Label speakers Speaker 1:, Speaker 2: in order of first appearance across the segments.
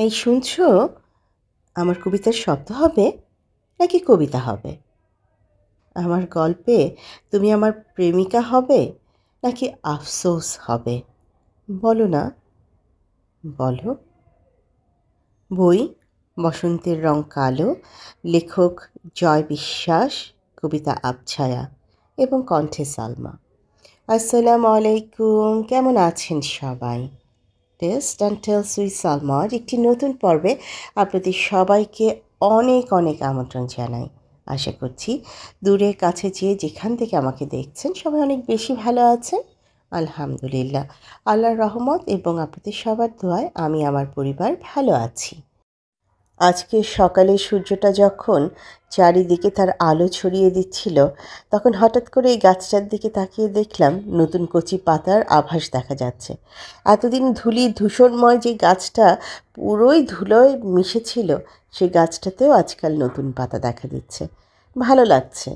Speaker 1: এই শুনছো, আমার কবিতার শব্দ হবে নাকি কবিতা হবে? আমার গল্পে তুমি আমার প্রেমিকা হবে নাকি আফসোস হবে? বলো না, বলো। বই বসন্তের রং কালো, লেখক জয় বিশ্বাস, কবিতা আবছায়া এবং কণ্ঠে সালমা। আসসালামু আলাইকুম, কেমন আছেন সবাই? টেস্ট অ্যান্ড টেলস উইথ সালমার একটি নতুন পর্বে আপনাদের সবাইকে অনেক অনেক আমন্ত্রণ জানাই। আশা করছি দূরে কাছে যেখান থেকে আমাকে দেখছেন সবাই অনেক বেশি ভালো আছেন। আলহামদুলিল্লাহ, আল্লাহর রহমত এবং আপনাদের সবার দোয়ায় আমি আমার পরিবার ভালো আছি। আজকে সকালে সূর্যটা যখন চারিদিকে তার আলো ছড়িয়ে দিচ্ছিল, তখন হঠাৎ করে এই গাছটার দিকে তাকিয়ে দেখলাম নতুন কচি পাতার আভাস দেখা যাচ্ছে। এতদিন ধূলি ধূসরময় যে গাছটা পুরোই ধুলোয় মিশেছিল, সেই গাছটাতেও আজকাল নতুন পাতা দেখা দিচ্ছে। ভালো লাগছে,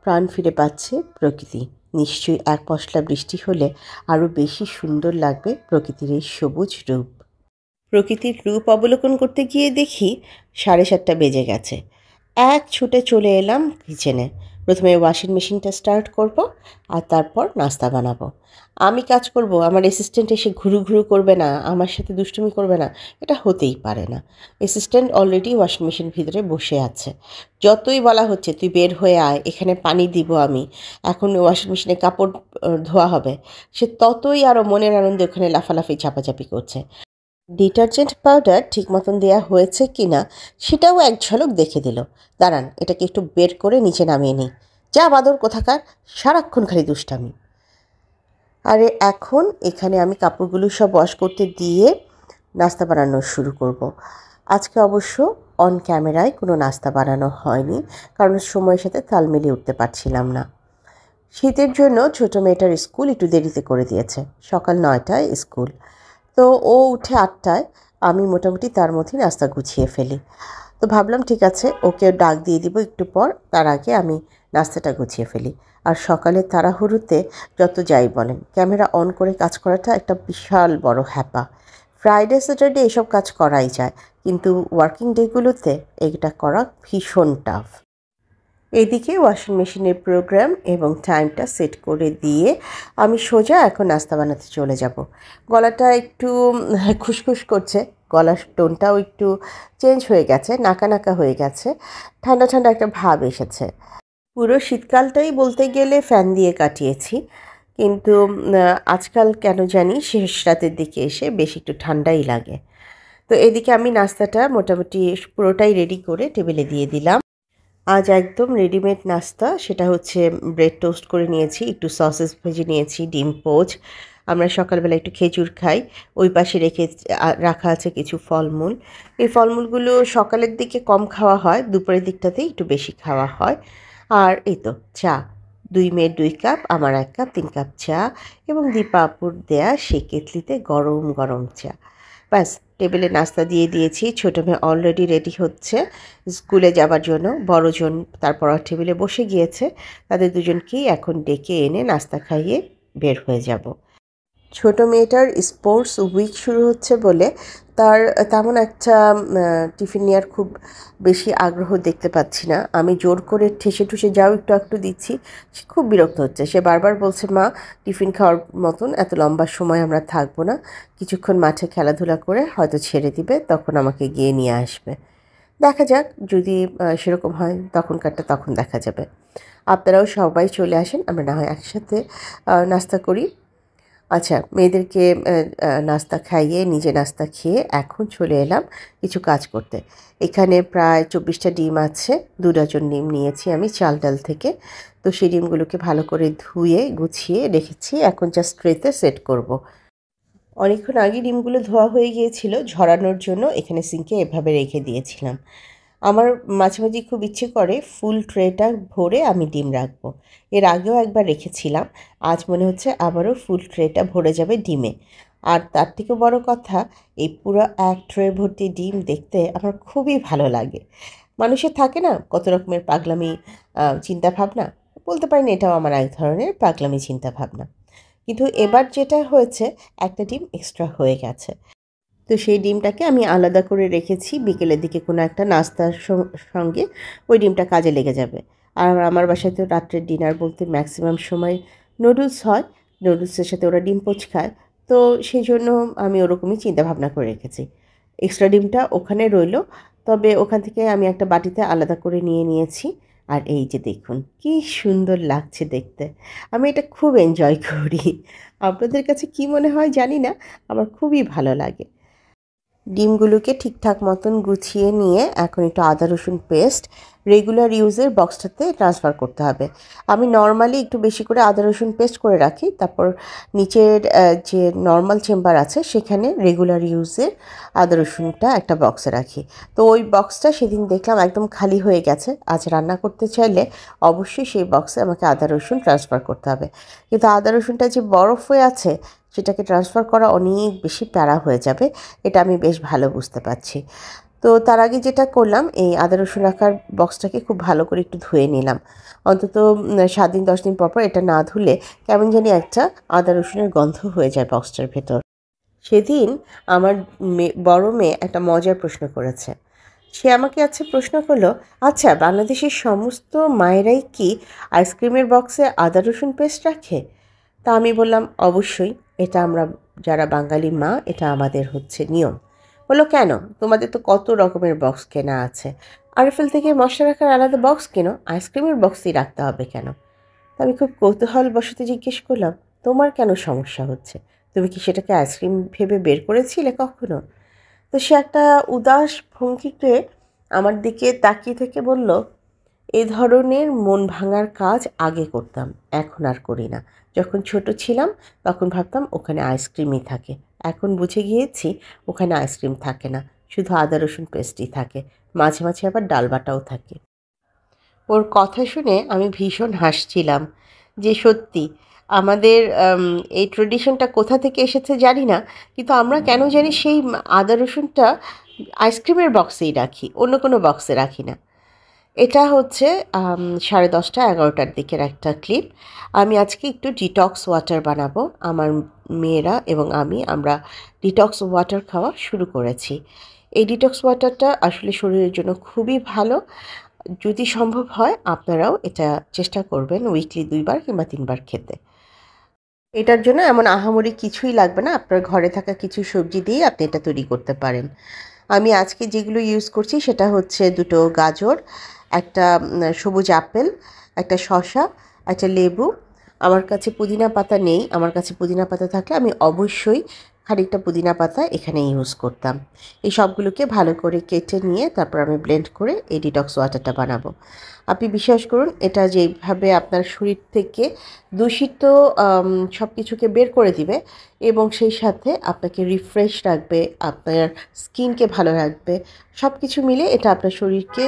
Speaker 1: প্রাণ ফিরে পাচ্ছে প্রকৃতি। নিশ্চয়ই এক পশলা বৃষ্টি হলে আরও বেশি সুন্দর লাগবে প্রকৃতির এই সবুজ রূপ। প্রকৃতির রূপ অবলোকন করতে গিয়ে দেখি 7:30 বেজে গেছে। এক ছুটে চলে এলাম কিচেনে। প্রথমে ওয়াশিং মেশিনটা স্টার্ট করব, আর তারপর নাস্তা বানাবো। আমি কাজ করব, আমার অ্যাসিস্ট্যান্ট এসে ঘুরু ঘুরু করবে না, আমার সাথে দুষ্টুমি করবে না, এটা হতেই পারে না। অ্যাসিস্ট্যান্ট অলরেডি ওয়াশিং মেশিন ভিতরে বসে আছে। যতই বলা হচ্ছে তুই বের হয়ে আয়, এখানে পানি দিব আমি, এখন ওয়াশিং মেশিনে কাপড় ধোয়া হবে, সে ততই আরও মনের আনন্দে ওখানে লাফালাফি ঝাপাঝাপি করছে। ডিটারজেন্ট পাউডার ঠিক মতন দেওয়া হয়েছে কি না সেটাও এক ঝলক দেখে দিল। দাঁড়ান, এটাকে একটু বের করে নিচে নামিয়ে নিই। যা বাদর কোথাকার, সারাক্ষণ খালি দুষ্টামি। আরে এখন এখানে আমি কাপড়গুলো সব ওয়াশ করতে দিয়ে নাস্তা বানানো শুরু করব। আজকে অবশ্য অন ক্যামেরায় কোনো নাস্তা বানানো হয়নি, কারণ সময়ের সাথে তাল মিলিয়ে উঠতে পারছিলাম না। শীতের জন্য ছোটো মেয়েটার স্কুল একটু দেরিতে করে দিয়েছে, সকাল 9টায় স্কুল। তো ও উঠে 8টায়, আমি মোটামুটি তার মধ্যেই নাস্তা গুছিয়ে ফেলি। তো ভাবলাম ঠিক আছে, ওকে ডাক দিয়ে দিব একটু পর, তার আগে আমি নাস্তাটা গুছিয়ে ফেলি। আর সকালে তাড়াহুড়োতে যত যাই বলেন, ক্যামেরা অন করে কাজ করাটা একটা বিশাল বড় হ্যাপা। ফ্রাইডে স্যাটারডে এসব কাজ করাই যায়, কিন্তু ওয়ার্কিং ডেগুলোতে এটা করা ভীষণ টাফ। এদিকে ওয়াশিং মেশিনের প্রোগ্রাম এবং টাইমটা সেট করে দিয়ে আমি সোজা এখন নাস্তা বানাতে চলে যাব। গলাটা একটু খুসখুস করছে, গলার টোনটাও একটু চেঞ্জ হয়ে গেছে, নাকা নাকা হয়ে গেছে, ঠান্ডা ঠান্ডা একটা ভাব এসেছে। পুরো শীতকালটাই বলতে গেলে ফ্যান দিয়ে কাটিয়েছি, কিন্তু আজকাল কেন জানি শেষ রাতের দিকে এসে বেশ একটু ঠান্ডাই লাগে। তো এদিকে আমি নাস্তাটা মোটামুটি পুরোটাই রেডি করে টেবিলে দিয়ে দিলাম। আজ একদম রেডিমেড নাস্তা, সেটা হচ্ছে ব্রেড টোস্ট করে নিয়েছি, একটু সসেস ভেজে নিয়েছি, ডিম পোচ। আমরা সকালবেলা একটু খেজুর খাই, ওই পাশে রাখা আছে কিছু ফলমূল। এই ফলমূলগুলো সকালের দিকে কম খাওয়া হয়, দুপুরের দিকটাতেই একটু বেশি খাওয়া হয়। আর এই তো চা, 2 মেয়ের 2 কাপ, আমার 1 কাপ, 3 কাপ চা এবং দীপা আপুর দেয়া সেই কেতলিতে গরম গরম চা। ব্যাস, টেবিলে নাস্তা দিয়ে দিয়েছি। ছোটো মেয়ে অলরেডি রেডি হচ্ছে স্কুলে যাবার জন্য, বড়জন তার পড়ার টেবিলে বসে গিয়েছে। তাদের দুজনকেই এখন ডেকে এনে নাস্তা খাইয়ে বের হয়ে যাব। ছোট মেয়েটার স্পোর্টস উইক শুরু হচ্ছে বলে তার তেমন একটা টিফিন নেওয়ার খুব বেশি আগ্রহ দেখতে পাচ্ছি না। আমি জোর করে ঠেসে ঠুসে যাও একটু একটু দিচ্ছি, সে খুব বিরক্ত হচ্ছে। সে বারবার বলছে, মা টিফিন খাওয়ার মতন এত লম্বা সময় আমরা থাকবো না, কিছুক্ষণ মাঠে খেলাধুলা করে হয়তো ছেড়ে দিবে, তখন আমাকে গিয়ে নিয়ে আসবে। দেখা যাক, যদি সেরকম হয় তখনকারটা তখন দেখা যাবে। আপনারাও সবাই চলে আসেন, আমরা না হয় একসাথে নাস্তা করি। আচ্ছা, মেয়েদেরকে নাস্তা খাইয়ে নিজে নাস্তা খেয়ে এখন চলে এলাম কিছু কাজ করতে। এখানে প্রায় 24টা ডিম আছে, 2 ডজন ডিম নিয়েছি আমি চাল ডাল থেকে। তো সেই ডিমগুলোকে ভালো করে ধুয়ে গুছিয়ে রেখেছি, এখন জাস্ট ট্রেতে সেট করব। অনেকক্ষণ আগে ডিমগুলো ধোয়া হয়ে গিয়েছিল, ঝরানোর জন্য এখানে সিঙ্কে এভাবে রেখে দিয়েছিলাম। আমার মাঝে মাঝে খুব ইচ্ছে করে ফুল ট্রেটা ভরে আমি ডিম রাখবো। এর আগেও একবার রেখেছিলাম, আজ মনে হচ্ছে আবারও ফুল ট্রেটা ভরে যাবে ডিমে। আর তার থেকেও বড় কথা, এই পুরো এক ট্রে ভর্তি ডিম দেখতে আমার খুবই ভালো লাগে। মানুষের থাকে না কত রকমের পাগলামি চিন্তাভাবনা, বলতে পারেন এটাও আমার এক ধরনের পাগলামি চিন্তাভাবনা। কিন্তু এবার যেটা হয়েছে, একটা ডিম এক্সট্রা হয়ে গেছে। তো সেই ডিমটাকে আমি আলাদা করে রেখেছি, বিকেলের দিকে কোনো একটা নাস্তার সঙ্গে ওই ডিমটা কাজে লেগে যাবে। আর আমার বাসায় তো রাত্রের ডিনার বলতে ম্যাক্সিমাম সময় নুডলস হয়, নুডলসের সাথে ওরা ডিম পোচ খায়। তো সেই জন্য আমি ওরকমই চিন্তাভাবনা করে রেখেছি। এক্সট্রা ডিমটা ওখানে রইল, তবে ওখান থেকে আমি একটা বাটিতে আলাদা করে নিয়ে নিয়েছি। আর এই যে দেখুন কি সুন্দর লাগছে দেখতে, আমি এটা খুব এনজয় করি। আপনাদের কাছে কি মনে হয় জানি না, আমার খুবই ভালো লাগে। ডিমগুলোকে ঠিকঠাক মতন গুছিয়ে নিয়ে এখন একটু আদা রসুন পেস্ট রেগুলার ইউজের বক্সটাতে ট্রান্সফার করতে হবে। আমি নর্মালি একটু বেশি করে আদা রসুন পেস্ট করে রাখি, তারপর নিচের যে নর্মাল চেম্বার আছে সেখানে রেগুলার ইউজের আদা রসুনটা একটা বক্সে রাখি। তো ওই বক্সটা সেদিন দেখলাম একদম খালি হয়ে গেছে। আজ রান্না করতে চাইলে অবশ্যই সেই বক্সে আমাকে আদা রসুন ট্রান্সফার করতে হবে, কিন্তু আদা রসুনটা যে বরফ হয়ে আছে সেটাকে ট্রান্সফার করা অনেক বেশি প্যারা হয়ে যাবে, এটা আমি বেশ ভালো বুঝতে পারছি। তো তার আগে যেটা করলাম, এই আদা রসুন রাখার বক্সটাকে খুব ভালো করে একটু ধুয়ে নিলাম। অন্তত 7 দিন 10 দিন পর পর এটা না ধুলে কেমন জানি একটা আদা রসুনের গন্ধ হয়ে যায় বক্সটার ভেতর। সেদিন আমার বড় মেয়ে একটা মজার প্রশ্ন করেছে। সে আমাকে প্রশ্ন করলো, আচ্ছা বাংলাদেশের সমস্ত মায়েরাই কি আইসক্রিমের বক্সে আদা রসুন পেস্ট রাখে? তা আমি বললাম, অবশ্যই, এটা আমরা যারা বাঙালি মা, এটা আমাদের নিয়ম। বললো, কেন? তোমাদের তো কত রকমের বক্স কেনা আছে, আরএফএল থেকে মশলা রাখার আলাদা বক্স কেন, আইসক্রিমের বক্সই রাখতে হবে কেন? তো আমি খুব কৌতূহলবশত জিজ্ঞেস করলাম, তোমার কেন সমস্যা হচ্ছে? তুমি কি সেটাকে আইসক্রিম ভেবে বের করেছিলে কখনো? তো সে একটা উদাস ভঙ্গিতে আমার দিকে তাকিয়ে থেকে বলল, এ ধরনের মন ভাঙার কাজ আগে করতাম, এখন আর করি না। যখন ছোট ছিলাম তখন ভাবতাম ওখানে আইসক্রিমই থাকে, এখন বুঝে গিয়েছি ওখানে আইসক্রিম থাকে না, শুধু আদা রসুন পেস্টই থাকে, মাঝে মাঝে আবার ডালবাটাও থাকে। ওর কথা শুনে আমি ভীষণ হাসছিলাম যে সত্যি আমাদের এই ট্রেডিশনটা কোথা থেকে এসেছে জানি না, কিন্তু আমরা কেন জানি সেই আদা রসুনটা আইসক্রিমের বক্সেই রাখি, অন্য কোনো বক্সে রাখি না। এটা 10:30-11টার দিকের একটা ক্লিপ। আমি আজকে একটু ডিটক্স ওয়াটার বানাবো। আমার মেয়েরা এবং আমরা ডিটক্স ওয়াটার খাওয়া শুরু করেছি। এই ডিটক্স ওয়াটারটা আসলে শরীরের জন্য খুবই ভালো। যদি সম্ভব হয় আপনারাও এটা চেষ্টা করবেন উইকলি 2 বার কিংবা 3 বার খেতে। এটার জন্য এমন আহামরি কিছুই লাগবে না, আপনার ঘরে থাকা কিছু সবজি দিয়েই আপনি এটা তৈরি করতে পারেন। আমি আজকে যেগুলো ইউজ করছি সেটা হচ্ছে 2টো গাজর, একটা সবুজ আপেল, একটা শসা, একটা লেবু। আমার কাছে পুদিনা পাতা নেই, আমার কাছে পুদিনা পাতা থাকলে আমি অবশ্যই খানিকটা পুদিনা পাতা এখানে ইউজ করতাম। এই সবগুলোকে ভালো করে কেটে নিয়ে তারপর আমি ব্লেন্ড করে এই ডিটক্স ওয়াটারটা বানাবো। আপনি বিশ্বাস করুন, এটা যেভাবে আপনার শরীর থেকে দূষিত সব কিছুকে বের করে দিবে এবং সেই সাথে আপনাকে রিফ্রেশ রাখবে, আপনার স্কিনকে ভালো রাখবে, সব কিছু মিলে এটা আপনার শরীরকে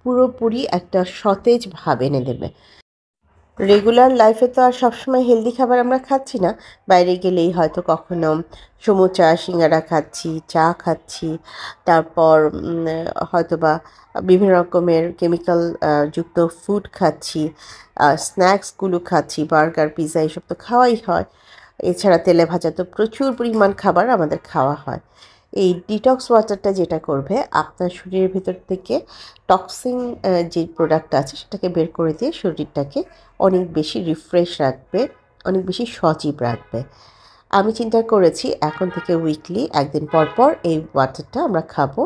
Speaker 1: পুরোপুরি একটা সতেজ ভাব এনে দেবে। রেগুলার লাইফে তো আর সবসময় হেলদি খাবার আমরা খাচ্ছি না, বাইরে গেলেই হয়তো কখনো সমুচা সিঙ্গারা খাচ্ছি, চা খাচ্ছি, তারপর হয়তোবা বিভিন্ন রকমের কেমিক্যাল যুক্ত ফুড খাচ্ছি, স্ন্যাক্সগুলো খাচ্ছি, বার্গার পিৎজা এসব তো খাওয়াই হয়। এছাড়া তেলে ভাজা তো প্রচুর পরিমাণ খাবার আমাদের খাওয়া হয়। এই ডিটক্স ওয়াটারটা যেটা করবে, আপনার শরীরের ভেতর থেকে টক্সিন যে প্রোডাক্ট আছে সেটাকে বের করে দিয়ে শরীরটাকে অনেক বেশি রিফ্রেশ রাখবে, অনেক বেশি সজীব রাখবে। আমি চিন্তা করেছি এখন থেকে উইকলি একদিন পর পর এই ওয়াটারটা আমরা খাবো,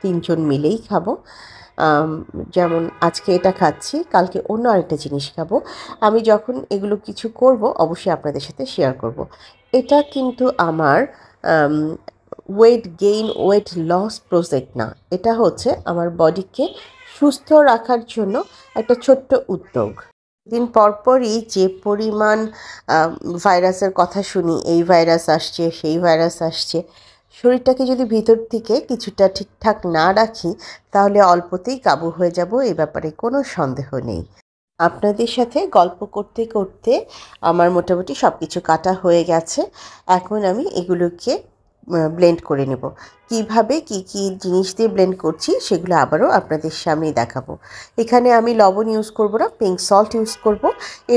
Speaker 1: 3 জন মিলেই খাবো। যেমন আজকে এটা খাচ্ছি, কালকে অন্য আরেকটা জিনিস খাবো। আমি যখন এগুলো কিছু করব অবশ্যই আপনাদের সাথে শেয়ার করব। এটা কিন্তু আমার weight gain weight loss project না, এটা হচ্ছে আমার বডিকে সুস্থ রাখার জন্য একটা ছোট্ট উদ্যোগ। দিন পরপরই যে পরিমাণ ভাইরাসের কথা শুনি, এই ভাইরাস আসছে সেই ভাইরাস আসছে, শরীরটাকে যদি ভিতর থেকে কিছুটা ঠিকঠাক না রাখি তাহলে অল্পতেই কাবু হয়ে যাব, এই ব্যাপারে কোনো সন্দেহ নেই। আপনাদের সাথে গল্প করতে করতে আমার মোটামুটি সব কিছু কাটা হয়ে গেছে। এখন আমি এগুলোকে ব্লেন্ড করে নেব। কিভাবে কি কি জিনিস দিয়ে ব্লেন্ড করছি সেগুলো আবারও আপনাদের সামনেই দেখাবো। এখানে আমি লবণ ইউজ করব না, পিঙ্ক সল্ট ইউজ করব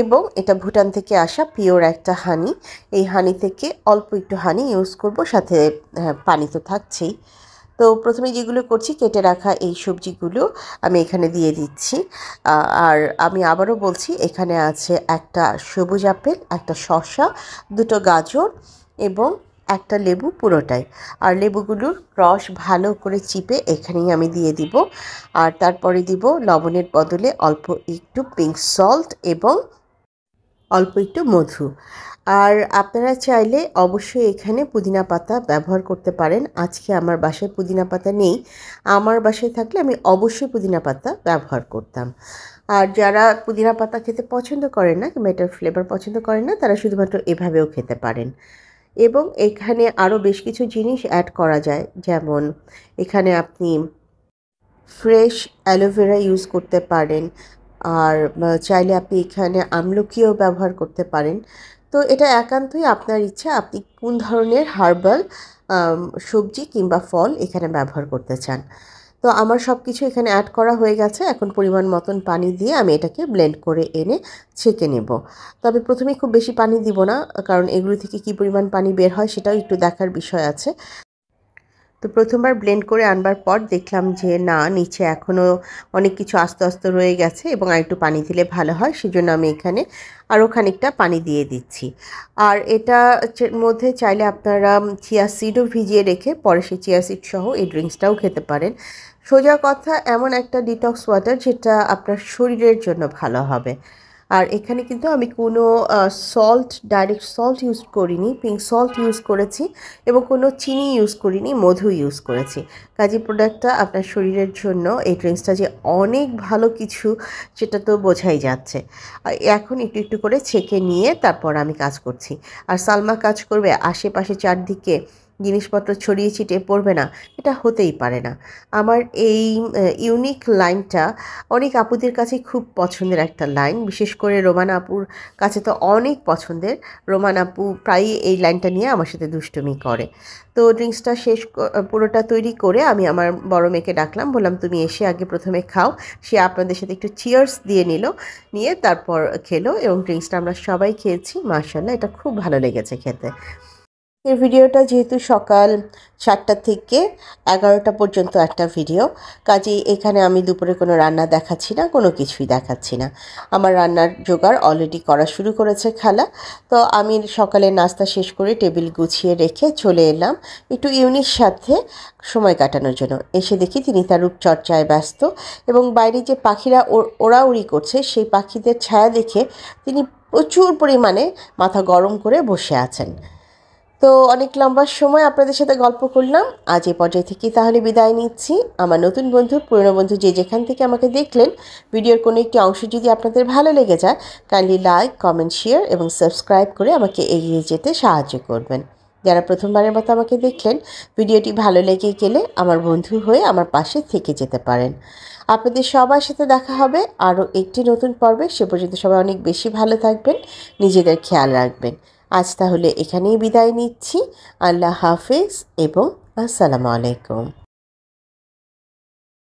Speaker 1: এবং এটা ভুটান থেকে আসা পিওর একটা হানি। এই হানি থেকে অল্প একটু হানি ইউজ করব, সাথে পানি তো থাকছেই। তো প্রথমে যেগুলো করছি, কেটে রাখা এই সবজিগুলো আমি এখানে দিয়ে দিচ্ছি। আর আমি আবারও বলছি, এখানে আছে একটা সবুজ আপেল, একটা শসা, দুটো গাজর এবং একটা লেবু পুরোটাই। আর লেবুগুলোর রস ভালো করে চিপে এখানেই আমি দিয়ে দিব। আর তারপরে দিব লবণের বদলে অল্প একটু পিঙ্ক সল্ট এবং অল্প একটু মধু। আর আপনারা চাইলে অবশ্যই এখানে পুদিনা পাতা ব্যবহার করতে পারেন। আজকে আমার বাসায় পুদিনা পাতা নেই, আমার বাসায় থাকলে আমি অবশ্যই পুদিনা পাতা ব্যবহার করতাম। আর যারা পুদিনা পাতা খেতে পছন্দ করেন না কিংবা এটার ফ্লেভার পছন্দ করেন না, তারা শুধুমাত্র এভাবেও খেতে পারেন। এবং এখানে আরও বেশ কিছু জিনিস অ্যাড করা যায়, যেমন এখানে আপনি ফ্রেশ অ্যালোভেরা ইউজ করতে পারেন। আর চাইলে আপনি এখানে আমলকিও ব্যবহার করতে পারেন। তো এটা একান্তই আপনার ইচ্ছা, আপনি কোন ধরনের হার্বাল সবজি কিংবা ফল এখানে ব্যবহার করতে চান। তো আমার সব কিছু এখানে অ্যাড করা হয়ে গেছে। এখন পরিমাণ মতন পানি দিয়ে আমি এটাকে ব্লেন্ড করে এনে ছেঁকে নেব। তবে প্রথমে খুব বেশি পানি দিব না, কারণ এগুলো থেকে কী পরিমাণ পানি বের হয় সেটাও একটু দেখার বিষয় আছে। তো প্রথমবার ব্লেন্ড করে আনবার পর দেখলাম যে না, নিচে এখনও অনেক কিছু আস্তে আস্তে রয়ে গেছে এবং আরেকটু পানি দিলে ভালো হয়। সেজন্য আমি এখানে আরও খানিকটা পানি দিয়ে দিচ্ছি। আর এটা মধ্যে চাইলে আপনারা চিয়া সিডও ভিজিয়ে রেখে পরে সেই চিয়া সিড সহ এই ড্রিঙ্কসটাও খেতে পারেন। সোজা কথা, এমন একটা ডিটক্স ওয়াটার যেটা আপনার শরীরের জন্য ভালো হবে। আর এখানে কিন্তু আমি কোনো ডাইরেক্ট সল্ট ইউজ করিনি, পিঙ্ক সল্ট ইউজ করেছি এবং কোনো চিনি ইউজ করিনি, মধু ইউজ করেছি। কাজী প্রোডাক্টটা আপনার শরীরের জন্য, এই ড্রিঙ্কসটা যে অনেক ভালো কিছু সেটা তো বোঝাই যাচ্ছে। এখন একটু একটু করে ছেঁকে নিয়ে তারপর আমি কাজ করছি। আর সালমা কাজ করবে, আশেপাশে চারদিকে জিনিসপত্র ছড়িয়ে ছিটিয়ে পড়বে না, এটা হতেই পারে না। আমার এই ইউনিক লাইনটা অনেক আপুদের কাছে খুব পছন্দের একটা লাইন, বিশেষ করে রোমান আপুর কাছে তো অনেক পছন্দের। রোমান আপু প্রায়ই এই লাইনটা নিয়ে আমার সাথে দুষ্টুমি করে। তো ড্রিঙ্কসটা পুরোটা তৈরি করে আমি আমার বড় মেয়েকে ডাকলাম, বললাম তুমি এসে আগে প্রথমে খাও। সে আপনাদের সাথে একটু চিয়ার্স দিয়ে নিয়ে তারপর খেলো এবং ড্রিঙ্কসটা আমরা সবাই খেয়েছি। মাশাআল্লাহ, এটা খুব ভালো লেগেছে খেতে। এই ভিডিওটা যেহেতু সকাল 7টা থেকে 11টা পর্যন্ত একটা ভিডিও, কাজেই এখানে আমি দুপুরে কোনো রান্না দেখাচ্ছি না, কোনো কিছুই দেখাচ্ছি না। আমার রান্নার জোগাড় অলরেডি করা শুরু করেছে খালা। তো আমি সকালে নাস্তা শেষ করে টেবিল গুছিয়ে রেখে চলে এলাম একটু ইউনির সাথে সময় কাটানোর জন্য। এসে দেখি তিনি তার রূপচর্চায় ব্যস্ত এবং বাইরে যে পাখিরা ওড়াউড়ি করছে সেই পাখিদের ছায়া দেখে তিনি প্রচুর পরিমাণে মাথা গরম করে বসে আছেন। তো অনেক লম্বা সময় আপনাদের সাথে গল্প করলাম। আজ এই পর্যায়ে থেকে তাহলে বিদায় নিচ্ছি। আমার নতুন বন্ধু, পুরনো বন্ধু যে যেখান থেকে আমাকে দেখলেন, ভিডিওর কোনো একটি অংশ যদি আপনাদের ভালো লেগে যায়, কাইন্ডলি লাইক, কমেন্ট, শেয়ার এবং সাবস্ক্রাইব করে আমাকে এগিয়ে যেতে সাহায্য করবেন। যারা প্রথমবারের মতো আমাকে দেখলেন, ভিডিওটি ভালো লেগে গেলে আমার বন্ধু হয়ে আমার পাশে থেকে যেতে পারেন। আপনাদের সবার সাথে দেখা হবে আরও একটি নতুন পর্বে। সে পর্যন্ত সবাই অনেক বেশি ভালো থাকবেন, নিজেদের খেয়াল রাখবেন। আজ তাহলে এখানেই বিদায় নিচ্ছি। আল্লাহ হাফেজ এবং আসসালামু আলাইকুম।